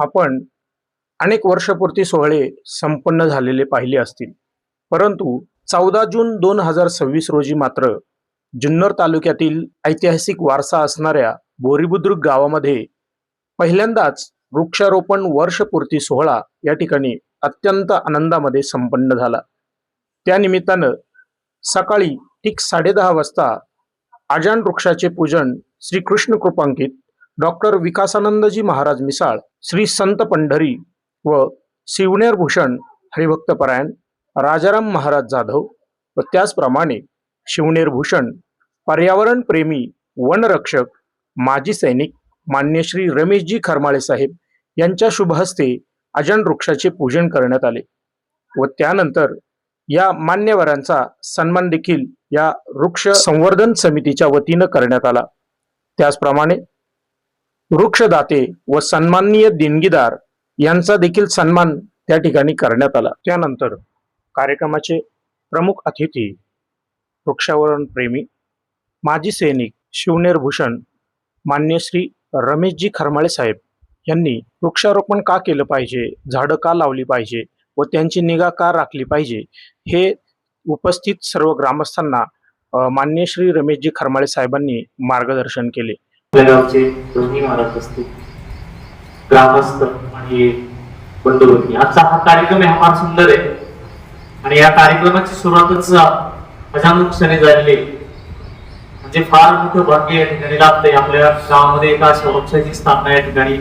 आपण अनेक वर्षपूर्ती सोहळे संपन्न झालेले पाहिले असतील, परंतु 14 जून 2026 रोजी मात्र जुन्नर तालुक्यातील ऐतिहासिक वारसा असणाऱ्या बोरीबुद्रुक गावामध्ये पहिल्यांदाच वृक्षारोपण वर्षपूर्ती सोहळा या ठिकाणी अत्यंत आनंदामध्ये संपन्न झाला. त्या निमित्तानं सकाळी ठीक 10:30 वाजता आजान वृक्षाचे पूजन श्री कृष्ण कृपांकित डॉक्टर विकासानंदजी महाराज मिसाळ, श्री संत पंढरी व शिवनेर भूषण हरिभक्तपरायण राजाराम महाराज जाधव व त्याचप्रमाणे शिवनेर भूषण पर्यावरण प्रेमी वनरक्षक माजी सैनिक मान्य श्री रमेशजी खरमाळे साहेब यांच्या शुभ हस्ते आजान वृक्षाचे पूजन करण्यात आले व त्यानंतर या मान्यवरांचा सन्मान देखील या वृक्ष संवर्धन समितीच्या वतीनं करण्यात आला. त्याचप्रमाणे वृक्षदाते व सन्माननीय देणगीदार यांचा देखील सन्मान त्या ठिकाणी करण्यात आला. त्यानंतर कार्यक्रमाचे प्रमुख अतिथी वृक्षावरण प्रेमी माजी सैनिक शिवनेर भूषण मान्य श्री रमेशजी खरमाळे साहेब यांनी वृक्षारोपण का केलं पाहिजे, झाडं का लावली पाहिजे व त्यांची निगा का राखली पाहिजे हे उपस्थित सर्व ग्रामस्थांना मान्य श्री रमेशजी खरमाळे साहेबांनी मार्गदर्शन केले. गावचे दोन्ही महाराज असतील, ग्रामस्थ आणि बंधुभगिनी, आजचा हा कार्यक्रम हा फार सुंदर आहे आणि या कार्यक्रमाची सुरुवातच अजान वृक्षाने झालेली आहे. म्हणजे फार मोठं भाग्य या ठिकाणी लाभलंय. आपल्या गावामध्ये एका अशा वृक्षाची स्थापना या ठिकाणी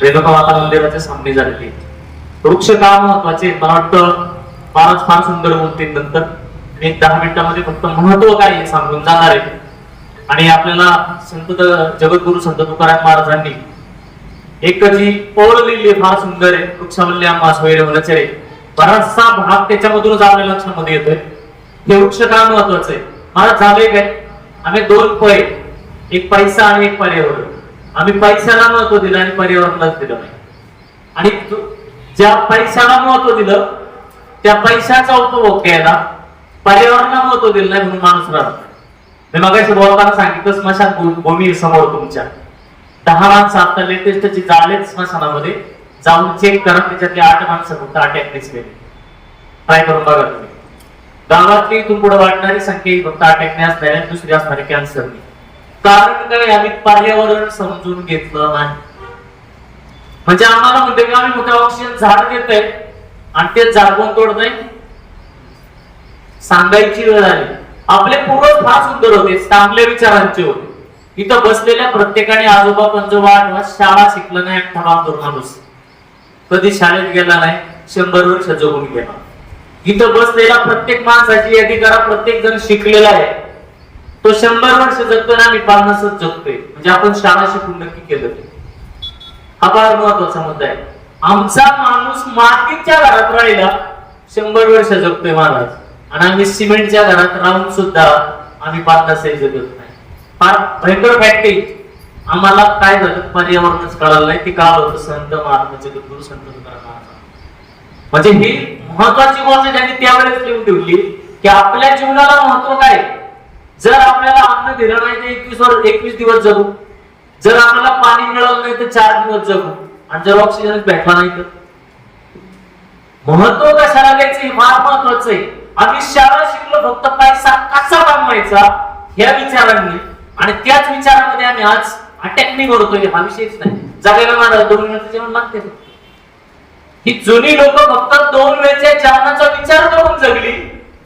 रेणुका माता मंदिराच्या सामने झालेली आहे. वृक्ष का महत्वाचे, मला वाटतं महाराज फार सुंदर बोलतील नंतर, आणि 10 मिनिटांमध्ये फक्त महत्व काय हे सांगून जाणार आहे. आणि आपल्याला संत जगद्गुरु संत तुकाराम महाराजांनी एक जी ओळ लिहिली फार सुंदर आहे, वृक्षावल्ली आम्हा सोयरे वनचरे, बराचसा भाग त्याच्यामधूनच आपल्या लक्षामध्ये येतोय. हे वृक्ष का महत्वाचं आहे. महाराज झाले काय, आम्ही 2 पै, एक पैसा आणि एक पर्यावरण, आम्ही पैशाला महत्व दिलं आणि पर्यावरणालाच दिलं नाही. आणि ज्या पैशाला महत्व दिलं त्या पैशाचा उपभोग केला, पर्यावरणाला महत्व दिलं नाही म्हणून माणूस राहत. मी मगाशी बोलताना सांगितलं स्मशान भूमी समोर तुमच्या 10 माणसं आता लेटेस्ट जी जाळलेत स्मशानामध्ये जाऊन चेक करा, त्याच्यातले 8 माणसं फक्त अटॅकनेच गेले. ट्राय करून बघा तुम्ही. गावातली इथून पुढे वाढणारी संख्या फक्त अटॅकने असणाऱ्या, दुसरी असणारे कॅन्सरने. कारण काय, आम्ही पर्यावरण समजून घेतलं नाही. म्हणजे आम्हाला म्हणते की आम्ही मोठ्या ऑक्सिजन झाड देतोय आणि ते झाड कोण तोडत नाही. सांगायची वेळ आली. आपले पूर्वज फार सुंदर होते, चांगल्या विचारांचे होते. इथं बसलेल्या प्रत्येकाने आजोबा पंजोबा आठवा शाळा शिकलं नाही, एकटा माणूस कधी शाळेत गेला नाही, 100 वर्ष जगून गेला. इथं बसलेला प्रत्येक माणसाची यादी करा, प्रत्येक जण शिकलेला आहे, तो 100 वर्ष जगतोय ना, आम्ही 50च जगतोय. म्हणजे आपण शाळा शिकून नक्की केलं. हा फार महत्वाचा मुद्दा आहे. आमचा माणूस मातीच्या घरात राहिला 100 वर्ष जगतोय महाराज, आणि आम्ही सिमेंटच्या घरात राहून सुद्धा आम्ही 50 जगत नाही. फार भयंकर फॅक्ट आहे. आम्हाला काय झालं, पर्यावरणच कळालं नाही. ते काळ होतं संत महाराज जगद्गुरु संत तुकाराम महाराज. म्हणजे ही महत्वाची गोष्ट त्यांनी त्यावेळेस लिहून ठेवली की आपल्या जीवनाला महत्व काय. जर आपल्याला अन्न दिलं नाही तर 21 दिवस जगू, जर आपल्याला पाणी मिळालं नाही तर 4 दिवस जगू, आणि जर ऑक्सिजन भेटला नाही तर. महत्व कशाला द्यायचं हे फार महत्वाचं आहे. आम्ही शाळा शिकलो फक्त पैसा कसा कमवायचा ह्या विचारांनी, आणि त्याच विचारामध्ये आम्ही आज अटॅकनी करतोय. हा विषयच नाही. जगायला मला 2 वेळचं जेवण लागते. ही जुनी लोक फक्त 2 वेळच्या जेवणाचा विचार करून जगली,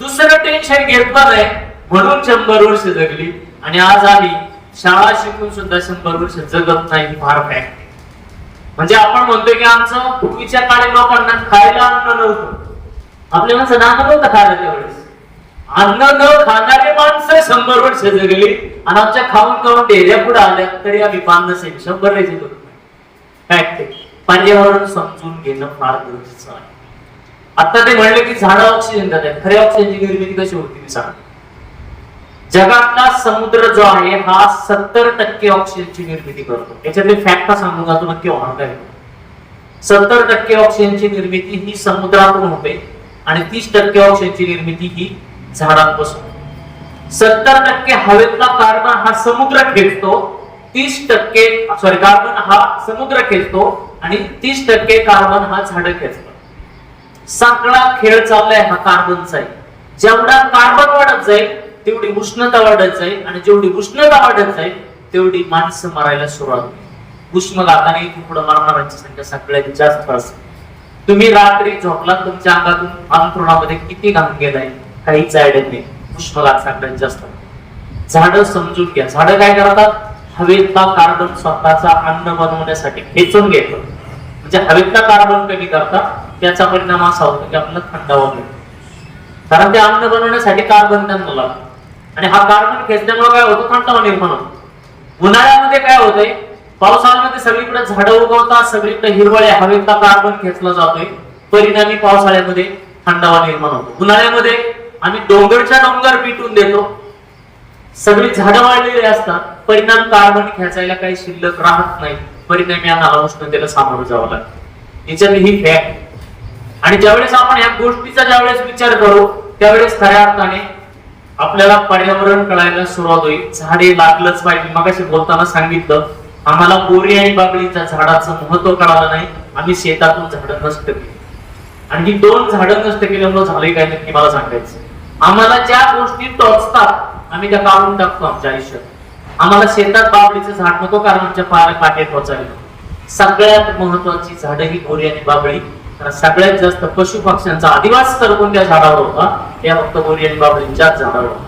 दुसरं टेन्शन घेतलं नाही म्हणून 100 वर्ष जगली. आणि आज आम्ही शाळा शिकून सुद्धा 100 वर्ष जगत नाही. फार फॅक्ट. म्हणजे आपण म्हणतोय की आमचं पूर्वीच्या काळी लोकांना खायला अन्न नव्हतं. आपल्या माणसं नाम नव्हतं खायला त्यावेळेस. अन्न न खाणारे माणसं 100 वर्ष जगली, आणि आमच्या खाऊन खाऊन डेऱ्या पुढे आल्या तरी आम्ही 50 100 राहायचे करू. फॅक्ट. पर्यावरण समजून घेणं फार गरजेचं आहे. आता ते म्हणले की झाडं ऑक्सिजन देतात. खऱ्या ऑक्सिजनची निर्मिती कशी होती सांगा. जगातला समुद्र जो आहे हा 70% ऑक्सिजनची निर्मिती करतो. याच्यातले फॅक्ट सांगून जातो नक्की होणार काय. 70% ऑक्सिजनची निर्मिती ही समुद्रातून होते आणि 30% ऑक्सिजनची निर्मिती ही झाडांपासून. 70% हवेतला कार्बन हा समुद्र खेचतो, 30% कार्बन हा समुद्र खेचतो आणि 30% कार्बन हा झाड खेचतं. सगळा खेळ चाललाय हा कार्बनचा आहे. जेवढा कार्बन वाढत जाईल तेवढी उष्णता वाढत जाईल, आणि जेवढी उष्णता वाढत जाईल तेवढी माणसं मरायला सुरुवात होईल. उष्मघाताने इथून पुढे मरणाऱ्यांची संख्या सगळ्यात जास्त असते. तुम्ही रात्री झोपला, तुमच्या अंगातून अंथरुणामध्ये किती घाम गेलाय काहीच आयडिया नाही. उष्मघात सगळ्यात जास्त. झाडं समजून घ्या. झाडं काय करतात, हवेतला कार्बन स्वतःचा अन्न बनवण्यासाठी खेचून घेतात. म्हणजे हवेतला कार्बन कमी करतात. त्याचा परिणाम असा होतो की आपल्याला थंडावा मिळतो, कारण ते अन्न बनवण्यासाठी कार्बन त्यांना लागतं. आणि हा कार्बन खेचल्यामुळे काय होतं, थंडावा निर्माण होतो. उन्हाळ्यामध्ये काय होतंय, पावसाळ्यामध्ये सगळीकडे झाडं उगवतात, सगळीकडे हिरवळ, हवेतला कार्बन खेचला जातोय, परिणामी पावसाळ्यामध्ये थंडावा निर्माण होतो. उन्हाळ्यामध्ये आम्ही डोंगरच्या डोंगर पिटून देतो, सगळी झाडं वाढलेली असतात, परिणाम कार्बन खेचायला काही शिल्लक राहत नाही, परिणामी आम्हाला उष्णतेला सामोरं जावं लागतं. याच्यात ही फॅक्ट. आणि ज्यावेळेस आपण या गोष्टीचा ज्यावेळेस विचार करू त्यावेळेस खऱ्या अर्थाने आपल्याला पर्यावरण कळायला सुरुवात होईल. झाडे लागलंच पाहिजे. मगाशी बोलताना सांगितलं, आम्हाला बोरी आणि बाबळीच्या झाडाचं महत्व कळालं नाही, आम्ही शेतातून झाडं नष्ट केली. आणि ही 2 झाडं नष्ट केल्यामुळे झालंय काय नक्की मला सांगायचं. आम्हाला ज्या गोष्टी टोचतात आम्ही त्या काढून टाकतो आमच्या आयुष्यात. आम्हाला शेतात बाबळीचं झाड नको, कारण आमच्या पाठे टोचायला. सगळ्यात महत्वाची झाडं ही बोरी आणि बाबळी. सगळ्यात जास्त पशु पक्ष्यांचा अधिवास तर कोणत्या झाडावर होता, त्या फक्त बोरी आणि बाबळींच्याच झाडावर होता.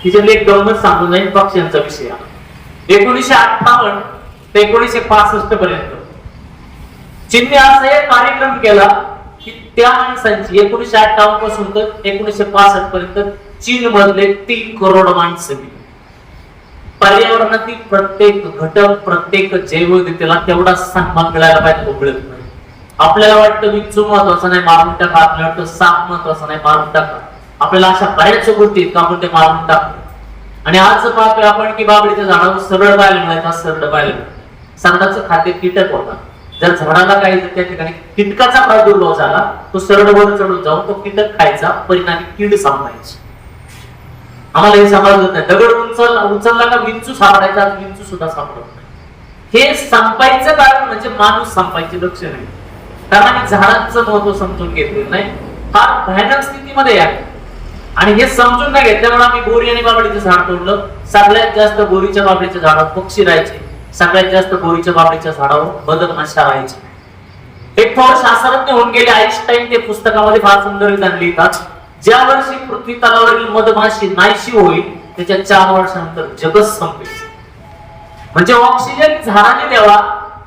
तिच्यातली एक गंमत सांगून जाईल पक्ष्यांचा विषय. 1958 ते 1965 पर्यंत चीनने असा एक कार्यक्रम केला की त्या माणसांची 1958 पासून तर 1965 पर्यंत चीन मधले 3 करोड माणसं पर्यावरणातील प्रत्येक घटक, प्रत्येक जैवविविधतेला तेवढा सन्मान मिळायला पाहिजे. उघडत नाही. आपल्याला वाटतं विंचू महत्वाचं नाही, मारून टाका. आपल्याला वाटतं साप महत्वाचं नाही, मारून टाका. आपल्याला अशा बऱ्याच गोष्टी आहेत का आपण ते मारून टाकतो. आणि आज पाहतोय आपण की बाबळीच्या झाडावर सरळ पाहिलं मिळायचं, सरळ पाहिलं सरडाचं खाते कीटक होता. जर झाडाला काही त्या ठिकाणी कीटकाचा प्रादुर्भाव झाला, तो सरळ वर चढून जाऊन तो कीटक खायचा, परिणामी कीड संपायची. आम्हाला हे समजलं नाही. दगड उचलला का विंचू सापडायचा, विंचू सुद्धा सापडत नाही. हे संपायचं कारण म्हणजे माणूस संपायचे लक्षण आहे. कारण आम्ही झाडांचं महत्व समजून घेतलेलं नाही. फार भयानक स्थितीमध्ये आहे. आणि हे समजून नाही घेतल्यामुळे आम्ही बोरी आणि बाबळीचं झाड तोडलं. सगळ्यात जास्त बोरीच्या बाबळीच्या झाडावर पक्षी राहायचे, सगळ्यात जास्त बोरीच्या बाबळीच्या झाडावर मधमाशा राहायचे. एक थोडं शास्त्रज्ञ होऊन गेले आईन्स्टाईन, ते पुस्तकामध्ये फार सुंदर लिहितात, ज्या वर्षी पृथ्वी तलावरील मधमाशी नाहीशी होईल त्याच्या 4 वर्षानंतर जगच संपेल. म्हणजे ऑक्सिजन झाडाने द्यावा.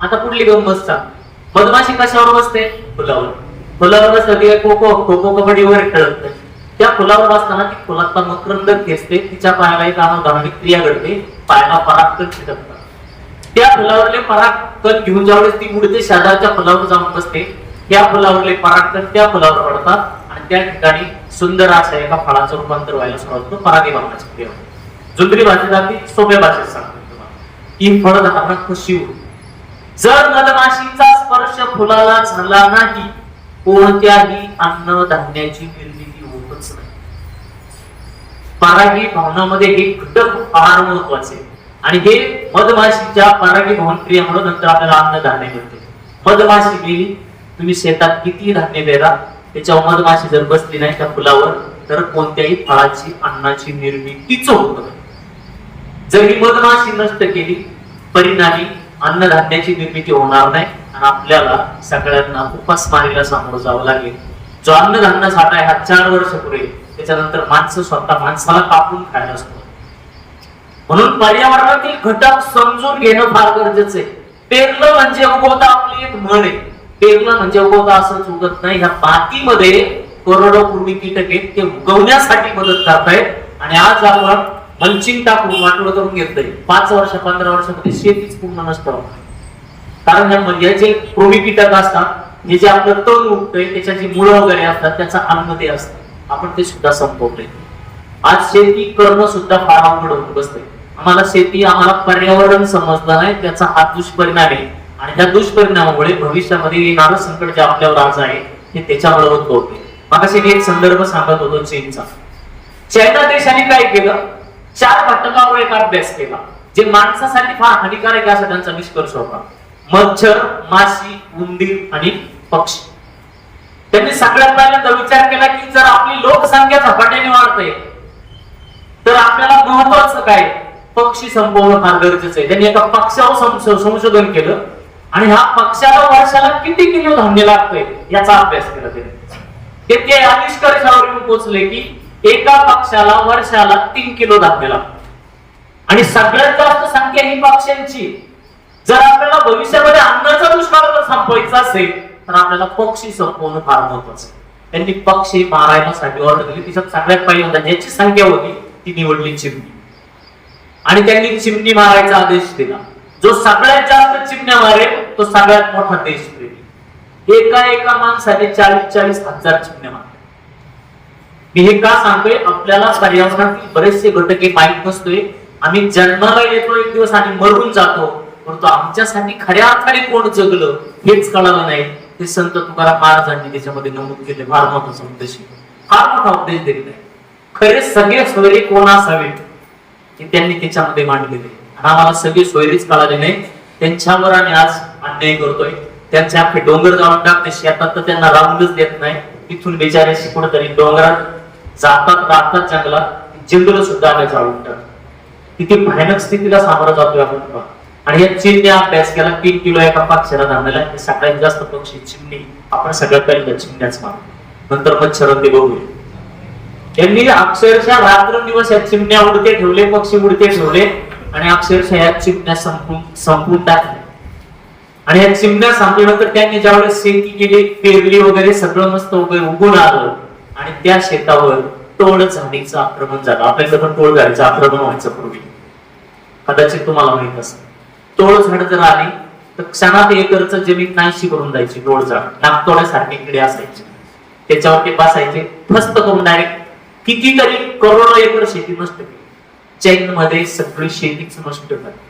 आता पुढली गंमत सांग. मधमाशी कशावर बसते? फुलावर. फुलावर बसते. खो कबड्डीवर खेळत नाही. त्या फुलावर बसताना ती फुलातला मकरंद खेचते, तिच्या पायाला एक अनौदानिक क्रिया घडते, पायाला परागकण छिटकतात. त्या फुलावरले परागकण घेऊन ज्यावेळेस ती उडते शेजारच्या फुलावर जाऊन बसते, त्या फुलावरले परागकण त्या फुलावर पडतात आणि त्या ठिकाणी सुंदर अशा एका फळाचं रूपांतर व्हायला सुरुवात होतं. परागीभवनाची क्रिया. जुंदरी भाषेत अगदी सोप्या भाषेत सांगतो तुम्हाला की फळधारणा कशी होईल. जर मधमाशीचा स्पर्श फुलाला झाला नाही, कोणत्याही अन्नधान्याची निर्मिती होतच नाही. परागीभवनामध्ये हे घटक फार महत्वाचे. आणि हे मधमाशीच्या परागीभवन क्रियेमुळे नंतर आपल्याला अन्नधान्य मिळते. मधमाशी गेली, तुम्ही शेतात किती धान्य पेरा, त्याच्यावर मधमाशी जर बसली नाही त्या फुलावर, तर कोणत्याही फळाची अन्नाची निर्मितीच होत नाही. जर ही मधमाशी नष्ट केली, परिणामी अन्नधान्याची निर्मिती होणार नाही आणि आपल्याला सगळ्यांना उपासमारीला सामोरं जावं लागेल. जो अन्नधान्य साठा आहे हा 4 वर्ष पुरेल, त्याच्यानंतर माणसं स्वतः माणसाला कापून खायला सुरुवात. म्हणून पर्यावरणातील घटक समजून घेणं फार गरजेचं आहे. पेरलं म्हणजे उगवता, आपली एक म्हण आहे, पेरलं म्हणजे उगवता असंच उगत नाही. ह्या मातीमध्ये करोडो पूर्वी कीटक आहेत, ते उगवण्यासाठी मदत करतायत. आणि आज आपण मल्चिंग टाकून वाटोळ करून घेतोय. 5 वर्ष 15 वर्षामध्ये शेतीच पूर्ण नष्ट होणार. कारण या जे कृमी कीटक असतात, हे जे आपलं तण उगतंय, त्याच्या जी मुळं वगैरे असतात, त्याचा अन्न ते असतं, आपण ते सुद्धा संपवतोय. आज शेती करणं सुद्धा फार अवघड होऊन बसतंय. आम्हाला पर्यावरण समजलं नाही, त्याचा हा दुष्परिणाम आहे. आणि त्या दुष्परिणामामुळे भविष्यामध्ये येणारं संकट जे आपल्यावर आज आहे ते त्याच्यामुळे उद्भवते. मगाशी मी एक संदर्भ सांगत होतो चीनचा. चायना देशाने काय केलं, 4 घटकावर एक अभ्यास केला जे माणसासाठी फार हानिकारक असा त्यांचा निष्कर्ष होता. मच्छर, माशी, उंदीर आणि पक्षी. त्यांनी सगळ्यात पहिल्यांदा विचार केला की जर आपली लोकसंख्या झपाट्याने वाढते तर आपल्याला महत्वाचं काय, पक्षी संपवणं फार गरजेचं आहे. त्यांनी एका पक्षावर संशोधन केलं आणि ह्या पक्षाला वर्षाला किती किलो धान्य लागतंय याचा अभ्यास केला. ते आविष्कारावर येऊन पोहोचले की एका पक्षाला वर्षाला 3 किलो धान्य लागतं आणि सगळ्यात जास्त संख्या ही पक्ष्यांची. जर आपल्याला भविष्यामध्ये अन्नाचा दुष्काळ जर संपवायचा असेल तर आपल्याला पक्षी संपवणं फार महत्वाचं. त्यांनी पक्षी मारायसाठी ऑर्डर दिली. तिच्यात सगळ्यात पहिल्यांदा ज्याची संख्या होती ती निवडली चिमणी आणि त्यांनी चिमणी मारायचा आदेश दिला. जो सगळ्यात जास्त चिमण्या मारेल तो सगळ्यात मोठा देशप्रेमी. एका माणसाने 40-40 हजार चिमण्या मारल्या. मी हे का सांगतोय, आपल्याला पर्यावरणातील बरेचसे घटक हे माहीत नसतोय. आम्ही जन्माला येतो एक दिवस आणि मरून जातो, परंतु आमच्यासाठी खऱ्या अर्थाने कोण जगलं हेच कळालं नाही. ते संत तुकाराम महाराजांनी त्याच्यामध्ये नमूद केले. फार मोठा उपदेश, फार मोठा उपदेश दिलेला आहे. खरे सगळे सोयरे कोण असावेत हे त्यांनी त्याच्यामध्ये मांडलेले. आणि आम्हाला सगळे सोयरीच कळाले नाही. त्यांच्यावर आम्ही आज अन्याय करतोय. त्यांचे अख्खे डोंगर जाऊन टाकते शेतात तर त्यांना राहूनच देत नाही. तिथून बेचाऱ्याशी कुठेतरी डोंगरात जातात, राहतात जंगलात, जंगल सुद्धा आम्ही जाळून टाकतो. किती भयानक स्थितीला सामोरं जातोय आपण. आणि या चिमण्या अभ्यास केला 3 किलो एका पक्षाला धान्याला. सगळ्यात जास्त पक्षी चिमणी. आपण सगळ्यात पहिल्यांदा चिमण्याच मारतो, नंतर मच्छर ते बघूया. यांनी अक्षरशः रात्रंदिवस या चिमण्या उडते ठेवले, पक्षी उडते ठेवले आणि अक्षरशः या चिमण्या संपून टाकल्या. आणि या चिमण्या संपल्यानंतर त्यांनी ज्यावेळेस शेती केली, पेरली वगैरे सगळं मस्त उगून आलं आणि त्या शेतावर टोळ झाडीचं आक्रमण झालं. आपल्याकडे पण टोळ झाडीचं आक्रमण व्हायचं पूर्वी, कदाचित तुम्हाला माहित असेल. टोळ झाड जर आली तर क्षणात एकरचं जमीन नाहीशी करून जायची. टोळ झाड नागतोड्यासारखे किडे असायचे, त्याच्यावर ते बसायचे, फस्त करून डायरेक्ट कितीतरी करोडो एकर शेती नष्ट केली. चीन मध्ये सगळी शेतीच नष्ट झाली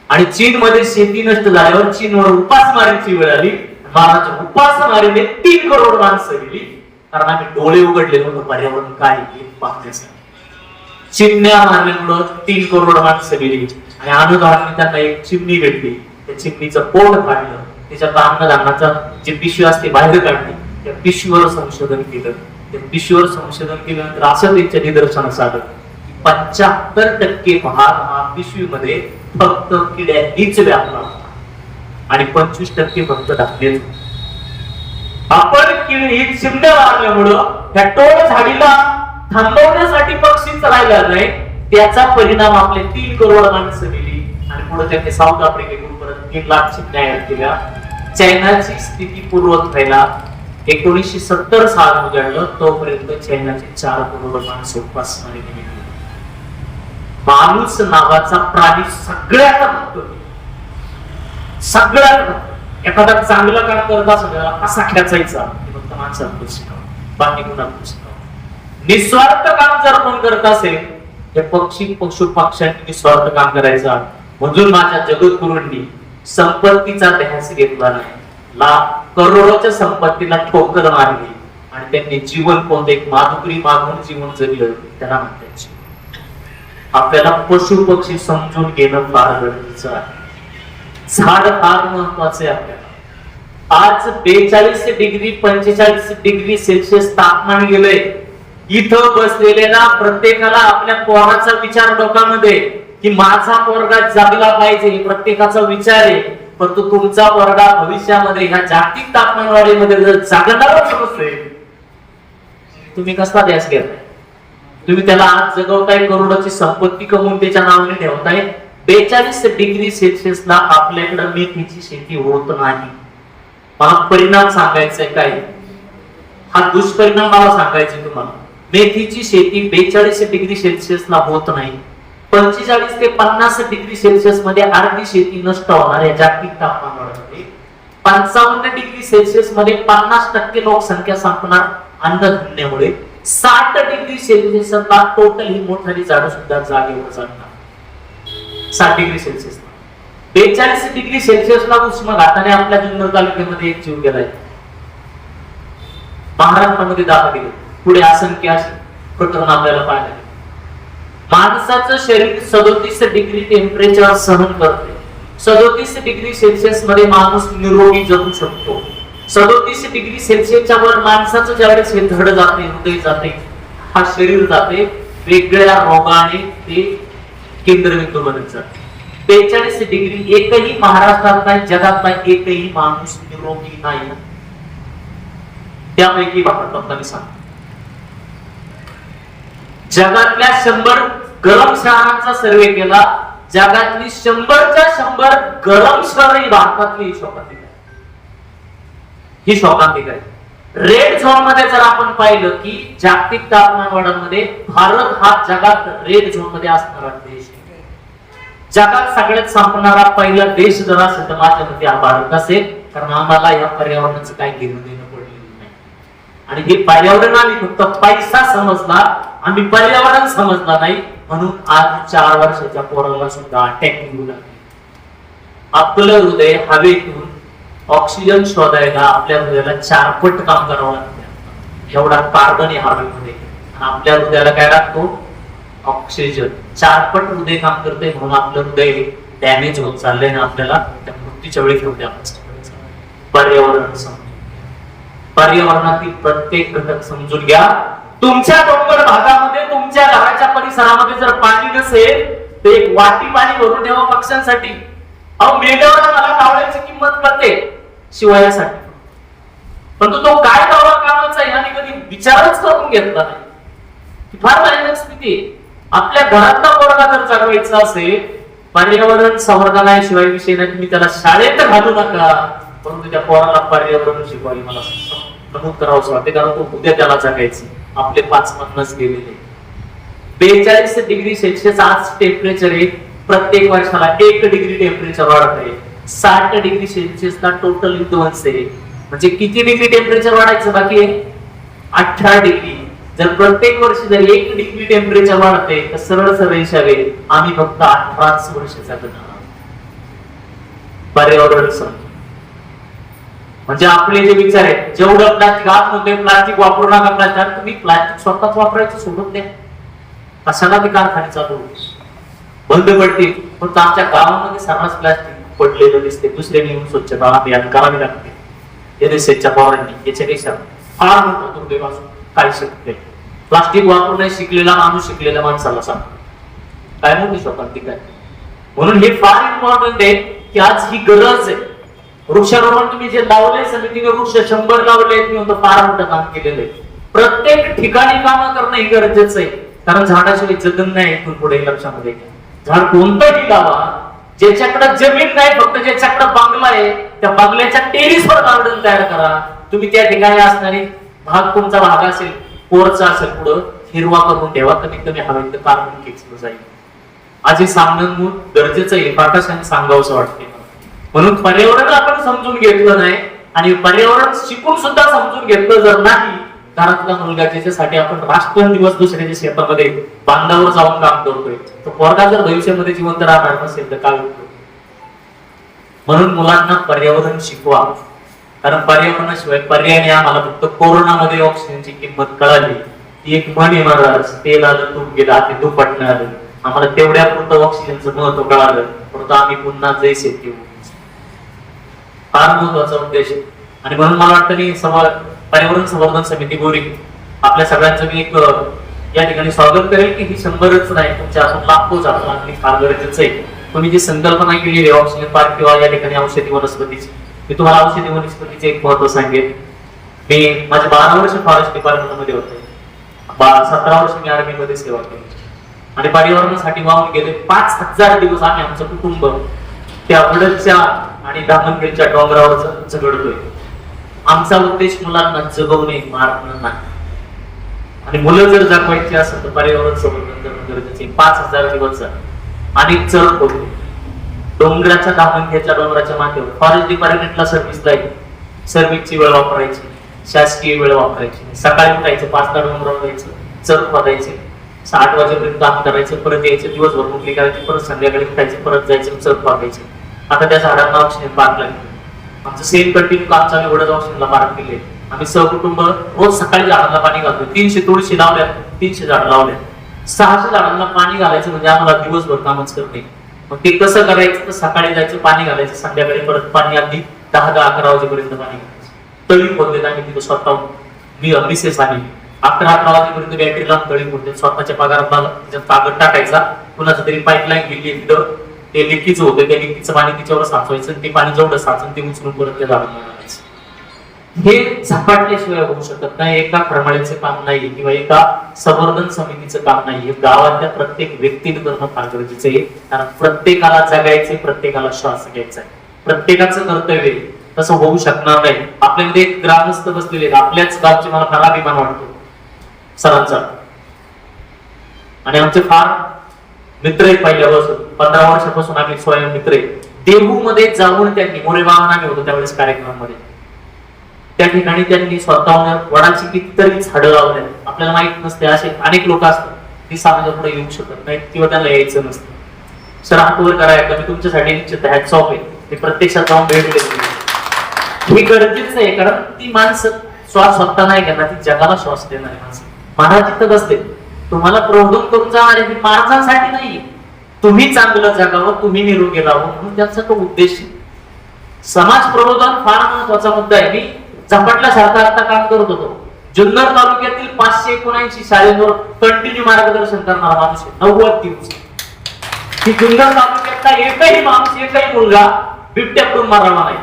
आणि चीन मध्ये शेती नष्ट झाल्यावर चीनवर उपासमारीची वेळ आली. महाराज उपासमारीने 3 करोड माणसं गेली, कारण आम्ही डोळे उघडले नव्हतं पर्यावरण काय पाहण्यासाठी. चिमण्या मारल्यामुळं 3 करोड माणसं गेली आणि अनुदानाने त्यांना एक चिमणी भेटली. त्या चिमणीचं पोट फाडलं, त्याच्यात अन्नधान्याचा जी पिशवी असते बाहेर काढली. त्या पिशवीवर संशोधन केलं. त्या पिशवीवर संशोधन केल्यानंतर असं त्यांच्या निदर्शनास आलं की 75% भाग हा पिशवीमध्ये फक्त किड्यांनीच व्यापला आणि 25% फक्त धान्य. आपण ही चिमण्या मारल्यामुळं त्या टोळ झाडीला थांबवण्यासाठी पक्षीच राहिला नाही. त्याचा परिणाम आपले 3 करोड माणसं गेली आणि पुढे त्यांनी साऊथ आफ्रिकेकडून परत 3 लाख चिमण्या ऍड केल्या. चायनाची स्थिती पूर्वत व्हायला 1970 साल उजाडलं. तोपर्यंत चायनाचे 4 करोड माणसं उपासमारी गेली. माणूस नावाचा प्राणी सगळ्यात भक्तो, सगळ्यात एखादा चांगलं काम करत असेल त्याला कसा खेचायचा फक्त माणसाला शिकावं, बाकी कुणाला शिकावं. निस्वार्थ काम जर कोण करत असेल हे पक्षी पशु पक्ष्यांनी निस्वार्थ काम करायचं. म्हणून माझ्या जगद्गुरूंनी संपत्तीचा ध्यास घेतला नाही, लाख करोडोच्या संपत्तीला ठोकर मारली आणि त्यांनी जीवन कोणतं एक माधुकरी मागून जीवन जगलं त्याला म्हणतात. आपल्याला पशु पक्षी समजून घेणं फार गरजेचं आहे. झाड फार महत्वाचे आहे आपल्याला. आज 42 डिग्री 45 डिग्री सेल्सिअस तापमान गेलंय. इथं बसलेल्या प्रत्येकाला आपल्या पोराचा विचार डोक्यामध्ये की माझा पोरगा जगला पाहिजे हे प्रत्येकाचा विचार आहे. परंतु तुमचा पोरगा भविष्यामध्ये ह्या जागतिक तापमान वाढीमध्ये जर जगणारच नसेल तुम्ही कसला ध्यास घेताय? तुम्ही त्याला आज जगवताय, करोडोची संपत्ती कमवून त्याच्या नावाने ठेवताय. 42 डिग्री सेल्सिअसला आपल्याकडे मेथीची शेती होत नाही. मला परिणाम सांगायचा आहे काय, हा दुष्परिणाम मला सांगायचे तुम्हाला. मेथीची शेती 42 डिग्री सेल्सिअसला होत नाही. 45 ते 50 डिग्री सेल्सिअस मध्ये अर्धी शेती नष्ट होणार आहे जागतिक तापमानामुळे. 55 डिग्री सेल्सिअस मध्ये 50% लोकसंख्या संपणार अन्नधान्यामुळे. 60 डिग्री सेल्सिअसला टोटल ही मोठाली झाडं सुद्धा जागेवर जाणार. 60 डिग्री सेल्सिअस 42 डिग्री सेल्सिअसला उष्माघाताने आपल्या जुन्नर तालुक्यामध्ये एक जीव गेलाय. महाराष्ट्रामध्ये 10 गेले. पुढे असंख्य प्रकरण आपल्याला पाहायला मिळाले. माणसाचं शरीर 37 डिग्री टेम्परेचर सहन करते. 37 डिग्री सेल्सिअस मध्ये माणूस निरोगी जगू शकतो. 37 डिग्री सेल्सिअसच्या वर माणसाचं ज्यावेळेस हे धड जाते, हृदय जाते, हा शरीर जाते, वेगळ्या रोगाने ते केंद्रबिंदू बनत जाते. 42 डिग्री एकही महाराष्ट्रात नाही, जगात नाही, एकही माणूस निरोगी नाही. त्यापैकी भारतातला मी सांगतो, जगातल्या 100 गरम शहरांचा सर्वे केला, जगातली 100च्या 100 गरम शहरही भारतातली शोकांतिक आहे. ही शोकांतिक आहे. रेड झोन मध्ये जर आपण पाहिलं की जागतिक तापमान वाढीमध्ये भारत हा जगात रेड झोन मध्ये असणारा देश आहे. जगात सगळ्यात संपणारा पहिला देश जर असेल तर माझ्या मते हा भारत असेल, कारण आम्हाला या पर्यावरणाचं काही घेणं देणं पडलेलं नाही. आणि हे पर्यावरण आम्ही फक्त पैसा समजला, आम्ही पर्यावरण समजला नाही, म्हणून आज 4 वर्षाच्या पोराला सुद्धा अटॅक येऊ लागले. आपलं हृदय हवेतून ऑक्सिजन शोधायला आपल्या हृदयाला 4 पट काम करावं लागतं. एवढा कार्बन आहे हवेमध्ये, आपल्या हृदयाला काय लागतो? ऑक्सिजन. 4 पट हृदय काम करते, म्हणून आपलं हृदय डॅमेज होत चाललंय ना. आपल्याला त्या मृत्यूच्या वेळी घेऊन द्या. पर्यावरण समजून, पर्यावरणातील प्रत्येक घटक समजून घ्या. तुमच्या डोंगर भागामध्ये, तुमच्या घराच्या परिसरामध्ये जर पाणी नसेल तर एक वाटी पाणी भरून ठेवा पक्ष्यांसाठी. अहो, मेंढ्यावर मला कावळ्याची किंमत कळते शिवायासाठी, परंतु तो काय कावळा कामाचा आहे याने कधी विचारच करून घेतला नाही. फार भयानक स्थिती. आपल्या घरातला पोरगा जर जगवायचा असेल, पर्यावरण संवर्धनाशिवाय विषय नाही. तुम्ही त्याला शाळेत घालू नका, परंतु त्या पोराला पर्यावरण शिकवायला मला नमूद करावं वाटते, कारण तो उद्या त्याला जगायचं. आपले 5 गेलेले. 42 डिग्री सेल्सिअस आज टेम्परेचर आहे. प्रत्येक वर्षाला 1 डिग्री टेम्परेचर वाढत आहे. 60 डिग्री सेल्सिअसला टोटल विध्वंस आहे. म्हणजे किती डिग्री टेम्परेचर वाढायचं बाकी आहे? 18 डिग्री. जर प्रत्येक वर्षी जर 1 डिग्री टेम्परेचर वाढते तर सरळ सरळ हिसाबे आम्ही फक्त 18 वर्ष जगणार. पर्यावरण समजून, म्हणजे आपले जे विचार आहेत, जेवढं प्लास्टिक आत म्हणतोय प्लास्टिक वापरू नका, प्लास्टिक तुम्ही प्लास्टिक स्वतःच वापरायचं सोडून द्या. कशाला ते कारखाने चालू बंद पडतील. पण आमच्या गावामध्ये सर्रास प्लास्टिक पडलेलं दिसते. दुसऱ्याने येऊन स्वच्छता अभियान करावी लागते. एनएसएसच्या पवारांनी याच्यापेक्षा फार मोठा दुर्दैव असो काय शकते. प्लास्टिक वापरू नाही शिकलेला माणूस शिकलेल्या माणसाला सांग काय मोठी शोकांतिक आहे. म्हणून हे फार इम्पॉर्टंट आहे की आज ही गरज आहे. वृक्षारोपण तुम्ही जे लावले, समितीने वृक्ष 100 लावले, मी म्हणतो फार मोठं काम केलेलं आहे. प्रत्येक ठिकाणी काम करणं हे गरजेचं आहे, कारण झाडाशिवाय जगन नाही. इथून पुढे लक्षामध्ये घ्या, झाड कोणतंही लावा, ज्याच्याकडे जमीन नाही, फक्त ज्याच्याकडे बंगला आहे त्या बंगल्याच्या टेरिसवर गार्डन तयार करा. तुम्ही त्या ठिकाणी असणारी भाग, तुमचा भाग असेल कोरचा असेल, पुढं हिरवा करून ठेवा. कमीत कमी हवेत कार्बन खेचलं जाईल. आज हे सांगणं गरजेचं आहे, प्रकाशाने सांगावंसं वाटते. म्हणून पर्यावरण आपण समजून घेतलं नाही, आणि पर्यावरण शिकून सुद्धा समजून घेतलं जर नाही, घरातला मुलगा ज्याच्यासाठी आपण राष्ट्र दिवस दुसऱ्याच्या शेतामध्ये बांधावर जाऊन काम करतोय, तो पोरगा जर भविष्यामध्ये जिवंत राहणार नसेल तर काय होतं. म्हणून मुलांना पर्यावरण शिकवा, कारण पर्यावरणाशिवाय पर्याय नाही. आम्हाला फक्त कोरोनामध्ये ऑक्सिजनची किंमत कळाली. ती एक म्हण आहे महाराज, तेल आलं तूप गेला ते दुपटणं आलं. आम्हाला तेवढ्या पुरतं ऑक्सिजनचं महत्व कळालं, परंतु आम्ही पुन्हा जैसे येऊ. फार महत्वाचा उद्देश आहे. आणि म्हणून मला वाटतं की पर्यावरण संवर्धन समिती गोरी आपल्या सगळ्यांचं मी एक या ठिकाणी स्वागत करेल की ही 100च नाही, तुमच्या अजून लाखो झाडं लागली फार गरजेचं आहे. तुम्ही जी संकल्पना केली आहे ऑक्सिजन पार्क किंवा या ठिकाणी औषधी वनस्पतीची, मी तुम्हाला औषधी वनस्पतीचे एक महत्व सांगेन. मी माझे 12 वर्ष फॉरेस्ट डिपार्टमेंट मध्ये होते, 17 वर्ष मी आर्मी मध्ये सेवा केली, आणि पर्यावरणासाठी वाहून गेले 5000 दिवस आम्ही आमचं कुटुंब त्या वडदच्या आणि दामनखेडच्या डोंगरावर झगडतोय. आमचा उद्देश मुलांना जगवणे, मारणं नाही. आणि मुलं जर जगवायची असेल तर पर्यावरण संवर्धन करणं गरजेचे. 5000 दिवस आणि चढ होते डोंगराच्या दामनखेडच्या डोंगराच्या माथ्यावर. फॉरेस्ट डिपार्टमेंटला सर्व्हिस जाईल, सर्व्हिसची वेळ वापरायची, शासकीय वेळ वापरायची. सकाळी उठायचं, 5ला डोंगरावर जायचं, चढ खोदायचे, 8 वाजेपर्यंत काम करायचं, परत यायचं, दिवसभर मुकली करायची, परत संध्याकाळी उठायचं, परत जायचं, चढ खोदायचं. आता त्या झाडांना ऑक्सिजन पार्क लागले. आमचं सेम कंटिन्यू काम चालू, एवढंच ऑक्सिजनला पार्क केले. आम्ही सहकुटुंब रोज सकाळी झाडांना पाणी घालतो. 300 तुळशी लावल्या, 300 झाड लावल्या, 600 झाडांना पाणी घालायचं म्हणजे आम्हाला दिवसभर कामच करते. मग ते कसं करायचं तर सकाळी जायचं, पाणी घालायचं, संध्याकाळी परत पाणी अगदी 10-11 वाजेपर्यंत पाणी घालायचं. तळी खोदलेत आम्ही तिथं स्वतः मिसेस आली 11-11 वाजेपर्यंत बॅटरी लावून तळी खोदले, स्वतःच्या पगारात त्याच्यात कागद टाकायचा, कुणाचं तरी पाईपलाईन गेली तिथं, ते लिकीचं होतं, त्या लिकीचं पाणी तिच्यावर साचवायचं, ते पाणी जेवढं साचून ते उचलून परत त्या झाडांना घालायचं. हे झपाटल्याशिवाय होऊ शकत नाही. एका खरमाळ्याचं काम नाही किंवा एका संवर्धन समितीचं काम नाही, हे गावातल्या प्रत्येक व्यक्तीने करणं फार गरजेचं आहे. कारण प्रत्येकाला जगायचे, प्रत्येकाला श्वास घ्यायचा आहे, प्रत्येकाचं कर्तव्य आहे. तसं होऊ शकणार नाही. आपल्यामध्ये एक ग्रामस्थ बसलेले आहेत, आपल्याच गावचे, मला फार अभिमान वाटतो सरांचा, आणि आमचे फार मित्र आहेत पहिल्यापासून, 15 वर्षापासून आम्ही स्वयं मित्र आहेत. देहू मध्ये जाऊन त्यांनी, मोरेबावन आम्ही होतो त्यावेळेस कार्यक्रमामध्ये, त्या ठिकाणी त्यांनी स्वतःहून वडाची कितीतरी झाडं लावल्या. आपल्याला माहित नसते, असे अनेक लोक असतात ती समाजापुढे येऊ शकत नाहीत किंवा त्यांना यायचं नसतं. सर हात वर करायला मी तुमच्यासाठी निश्चित हॅट्स ऑफ आहे, मी प्रत्यक्षात जाऊन भेट देतो. हे गरजेचं आहे, कारण ती माणसं श्वास स्वतः नाही घेणार, ती जगाला श्वास देणारी माणसं. महाराज तिथं बसले, तुम्हाला प्रबोधन करून जाणार आहे, महाराजांसाठी नाही, तुम्ही चांगलं जगावं, तुम्ही निरोगी राहावं, म्हणून त्यांचा तो उद्देश. समाज प्रबोधन फार महत्वाचा मुद्दा आहे. मी झपाटल्यासारखं आता काम करत होतो. जुन्नर तालुक्यातील 579 शाळेवर कंटिन्यू मार्गदर्शन करणारा माणूस आहे, 90 दिवस. की जुन्नर तालुक्यातला एकही माणूस, एकही मुलगा बिबट्याकडून मारला नाही.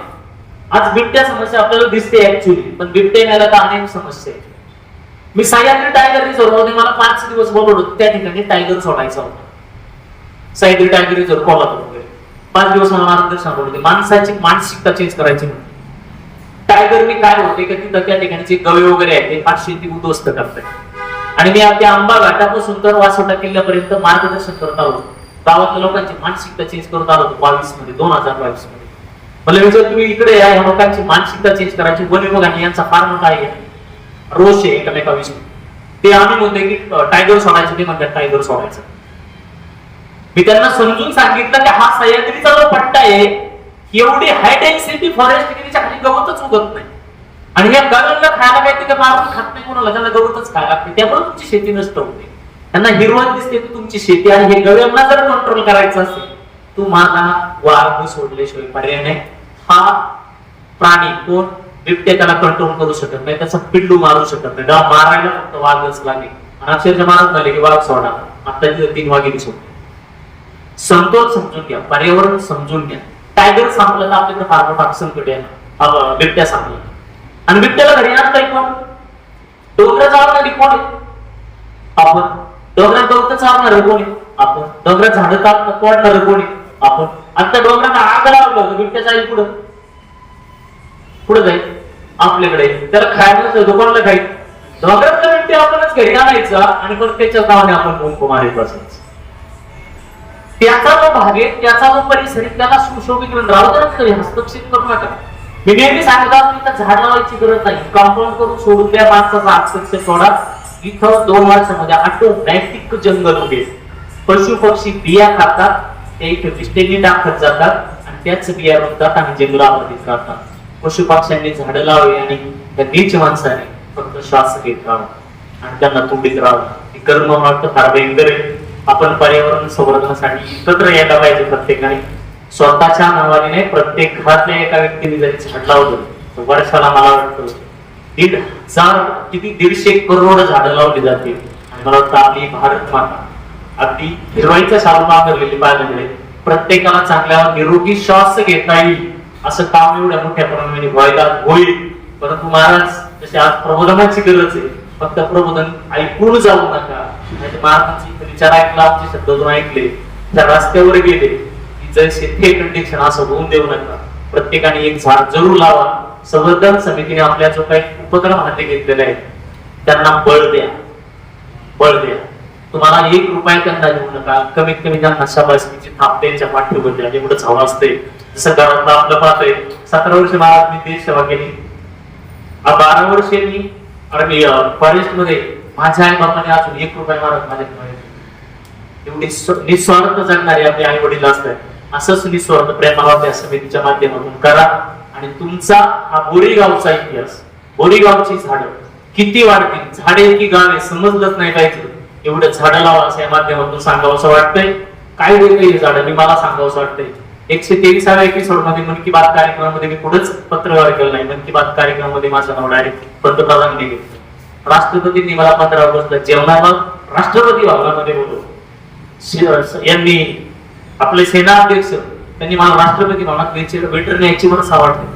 आज बिबट्या समस्या आपल्याला दिसते ऍक्च्युअली, पण बिबट्या मेला तर अनेक समस्या आहेत. मी सह्याद्री टायगर रिझर्व्ह मध्ये मला 5 दिवस बोलवलं होतं, त्या ठिकाणी टायगर सोडायचा होता. सह्याद्री टायगर रिझर्व्ह कोल्हापूर 5 दिवस मला मार्गदर्शन होते, माणसाची मानसिकता चेंज करायची म्हणून. टायगरने काय होते की तिथं त्या ठिकाणचे गवे वगैरे आहेत ते फार शेती उद्ध्वस्त करतात. आणि मी त्या आंबा घाटापासून तर वासोटा किल्ल्यापर्यंत मार्गदर्शन करत आलो, गावातल्या लोकांची मानसिकता चेंज करत आलो 2022 मध्ये. मला विचार तुम्ही इकडे या लोकांची मानसिकता चेंज करायची, वन विभागाने यांचा फार मोठा आहे रोष आहे एकमेकाविषयी. ते आम्ही म्हणतोय की टायगर सोडायचं, ते म्हणतात टायगर सोडायचं. मी त्यांना समजून सांगितलं की हा सह्याद्रीचा जो पट्टा आहे, एवढी हाय डेन्सिटी फॉरेस्ट की त्याच्या खाली गवतच उगत नाही, आणि या गव्यांना खायला काय ते मारून खात नाही कोणाला, त्यांना गवतच खायला लागते, त्यामुळे तुमची शेती नष्ट होते. त्यांना हिरवत दिसते की तुमची शेती, आणि हे गव्यांना जर कंट्रोल करायचं असेल, तुम्हाला वाघ सोडल्याशिवाय पर्याय नाही. हा प्राणी कोण, बिबट्या त्याला कंट्रोल करू शकत नाही, त्याचा पिल्लू मारू शकत नाही, मारायला फक्त वाघच लागेल. आणि अक्षरशः मारत झाले की वाघ सोडा, आता 3 वाघिणी सोडते. समतोल समजून घ्या, पर्यावरण समजून घ्या. टायगर संपलं तर आपल्याकडे फार मोठा संकट आहे. बिबट्या संपला, आणि बिबट्याला घरी आणताय कोण, डोंगरात चालणारी कोण आहे आपण, डोंगरात गवत चालणार कोण आहे आपण, डोंगरात झाडं तोडणार कोण आहे आपण. आता डोंगरात आग लावलं तर बिबट्या जाईल पुढे, पुढे जाईल आपल्याकडे, त्याला खायला दुकानाला खाईल. डोंगरातला बिबट्या आपणच घरी आणायचा, आणि पण त्याच्या नावाने आपण मुंक मारीत बसायचं. त्याचा जो भाग आहे, त्याचा जो परिसर आहे, त्याला सुशोभित राहू द्या, हस्तक्षेप करू नका. मी नेहमी सांगतो, इथं झाड लावायची गरज नाही, कंपाऊंड करून सोडून द्या, माणसाचा हस्तक्षेप सोडा. इथं 2 वर्षामध्ये ऑटोमॅटिक जंगल उभे, पशु पक्षी बिया खातात, ते इथे विष्टेनी टाकत जातात, आणि त्याच बिया रुजतात आणि जंगलामध्येच राहतात. पशु पक्ष्यांनी झाडं लावावी, आणि त्या नीच माणसाने फक्त श्वास घेत राहावं आणि त्यांना तोडीत राहावं. हे कर्म वाटतं फार भयंकर आहे. आपण पर्यावरण संवर्धनासाठी एकत्र यायला पाहिजे प्रत्येकाने, स्वतःच्या नावाने नाही, प्रत्येक घरातल्या एका व्यक्तीने जरी झाड लावलं तर वर्षाला मला वाटतं 150 करोड झाडं लावली जातील. आणि मला वाटतं आपली भारत माता अगदी हिरवाईच्या शालू नांगरलेली पाहायला मिळेल. प्रत्येकाला चांगल्या निरोगी श्वास घेता येईल असं काम एवढ्या मोठ्या प्रमाणाने व्हायला होईल. परंतु महाराज जसे आज प्रबोधनाची गरज आहे, फक्त प्रबोधन ऐकून जाऊ नका. महाराजांचे विचार ऐकला, आमचे शब्द जो ऐकले, त्या रस्त्यावर गेले की जसे ते कंडिशन असं होऊन देऊ नका. प्रत्येकाने एक झाड जरूर लावा. संवर्धन समितीने आपल्या जो काही उपक्रम हाती घेतलेले आहेत त्यांना बळ द्या, बळ द्या. तुम्हाला 1 रुपया त्यांना देऊ नका. कमीत कमी ज्यांना शाबासकीची थाप त्यांच्या पाठीवर द्या, एवढंच हवं असते. जसं घरातलं आपलं पाहतोय, 17 वर्ष महाराज मी देश सेवा केली, 12 वर्षे मी फॉरेस्ट मध्ये माझ्या आई बापाने अजून 1 रुपया महाराज माझ्याकडे. एवढी निस्वार्थ जगणारे आपले आई वडील असतात. असंच निस्वार्थ प्रेमाला त्या समितीच्या माध्यमातून करा. आणि तुमचा हा बोरीगावचा इतिहास, बोरीगावची झाडं किती वाढतील, झाडे की गावे समजलंच नाही पाहिजे, एवढं झाडं लावा असं या माध्यमातून सांगावं असं वाटतंय. काय होईल झाडांनी मला सांगावंसं वाटतंय. 123व्या एपिसोड मध्ये मन की बात कार्यक्रमामध्ये मी पुढेच पत्रव्यवहार केला नाही. मन की बात कार्यक्रमामध्ये माझं नाव डायरेक्ट पंतप्रधान दिले. राष्ट्रपतींनी मला 15 ऑगस्टला जेवणाला राष्ट्रपती भवनामध्ये बोलवलं. यांनी आपले सेना अध्यक्ष त्यांनी मला राष्ट्रपती भवनात वेटर न्यायची मला आवडते.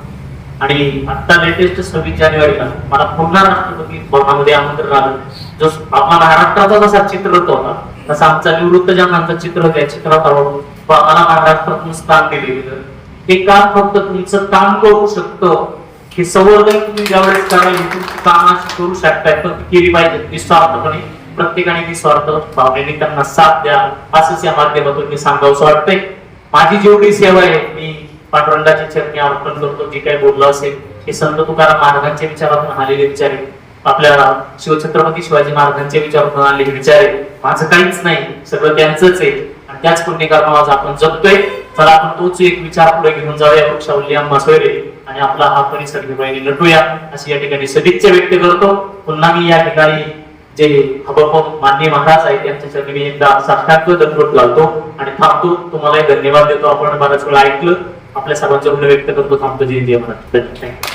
आणि आता लेटेस्ट 26 जानेवारीला मला पुन्हा राष्ट्रपती भवनामध्ये आमंत्रण आलं. जो आपला महाराष्ट्राचा जसा चित्ररथ होता तसा आमचा निवृत्त जवानांचा चित्ररथ या चित्रात आम्हाला महाराष्ट्रातून स्थान दिलेलं. ते काम फक्त तुमचं काम करू शकतं की संवर्धन तुम्ही ज्यावेळेस करायला काम करू शकताय पण केली पाहिजे निस्वार्थपणे. प्रत्येकाने निस्वार्थ भावनेने त्यांना साथ द्या असंच या माध्यमातून मी सांगावंसं वाटतंय. माझी जेवढी सेवा आहे मी पांडुरंगाची चरणी अर्पण करतो. जे काही बोललो असेल हे संत तुकाराम महाराजांच्या विचारातून आलेले विचार आहे. आपल्या शिवछत्रपती शिवाजी महाराजांच्या विचारातून आलेले विचार आहे. माझं काहीच नाही, सगळं त्यांचंच आहे आणि त्याच पुण्यकर्मावर आपण जगतोय. चला आपण तोच एक विचार पुढे घेऊन जाऊया. वृक्षावल्ली आंबा सोयरे आणि आपला हा परिसर घेऊन नटूया अशी या ठिकाणी सदिच्छा व्यक्त करतो. पुन्हा मी या ठिकाणी जे हबप माननीय महाराज आहेत त्यांच्या चरणी मी एकदा साष्टांग दंडवत घालतो आणि थांबतो. तुम्हाला धन्यवाद देतो. आपण बराच वेळा ऐकलं. आपल्या सर्वांच्या ऋण व्यक्त करतो. थांबतो. जय जय महाराज. थँक्यू.